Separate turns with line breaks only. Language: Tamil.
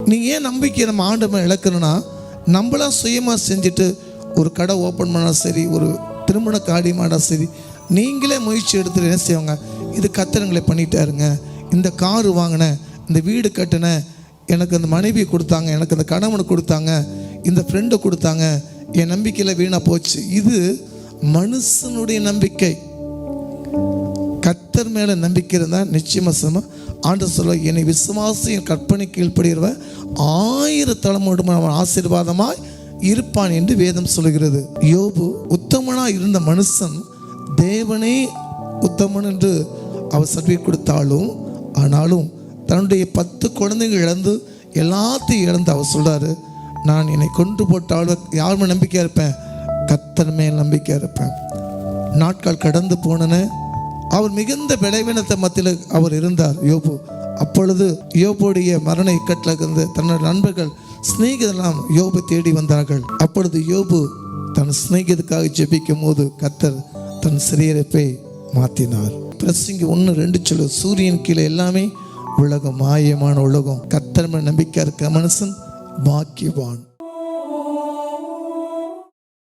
நீ ஏன் நம்பிக்கை நம்ம ஆண்டவன் இழக்கணும்னா, நம்மளா சுயமாக செஞ்சுட்டு ஒரு கடை ஓப்பன் பண்ணால் சரி, ஒரு திருமண காரியமானா சரி, நீங்களே முயற்சி எடுத்துட்டு என்ன செய்வாங்க, இது கத்தனங்களை பண்ணிட்டாருங்க, இந்த காரு வாங்கினேன், இந்த வீடு கட்டினேன், எனக்கு அந்த மனைவி கொடுத்தாங்க, எனக்கு அந்த கணவனை கொடுத்தாங்க, இந்த ஃப்ரெண்டை கொடுத்தாங்க, என் நம்பிக்கையில் வீணாக போச்சு. இது மனுஷனுடைய நம்பிக்கை. கத்தர் மேலே நம்பிக்கை இருந்தால் நிச்சயமாக ஆண்டவர் சொல்ல, என்னை விசுவாசி என் கற்பனை கீழ்ப்படுகிறவன் 1000 தலைமுறை அவன் ஆசீர்வாதமாய் இருப்பான் என்று வேதம் சொல்கிறது. யோபு உத்தமனாக இருந்த மனுஷன் தேவனே உத்தமன் என்று அவர் சர்டிஃபிகேட் கொடுத்தாலும், ஆனாலும் தன்னுடைய 10 குழந்தைகள் இழந்து எல்லாத்தையும் இழந்து அவர் சொல்கிறாரு, நான் என்னை கொண்டு போட்டாலும் யாருமே நம்பிக்கையாக இருப்பேன், கர்த்தர் மேல் நம்பிக்கையாக இருப்பேன். நாட்கள் கடந்து போனன. அவர் மிகுந்த பலவீனத்தை மத்தியில் அவர் இருந்தார் யோபு. அப்பொழுது யோபுடைய மரண இக்கட்டில் இருந்து தன்னோட நண்பர்கள் சிநேகிதெல்லாம் யோபு தேடி வந்தார்கள். அப்பொழுது யோபு தன் சிநேகிதத்துக்காக ஜெபிக்கும் போது கர்த்தர் தன் சிறையிருப்பை மாற்றினார். பிரசங்கி 1:2 சொல்லு, சூரியன் கீழே எல்லாமே உலகம், மாயமான உலகம், கர்த்தர் மேல் நம்பிக்கை இருக்க மனுஷன் பாக்கியவான்.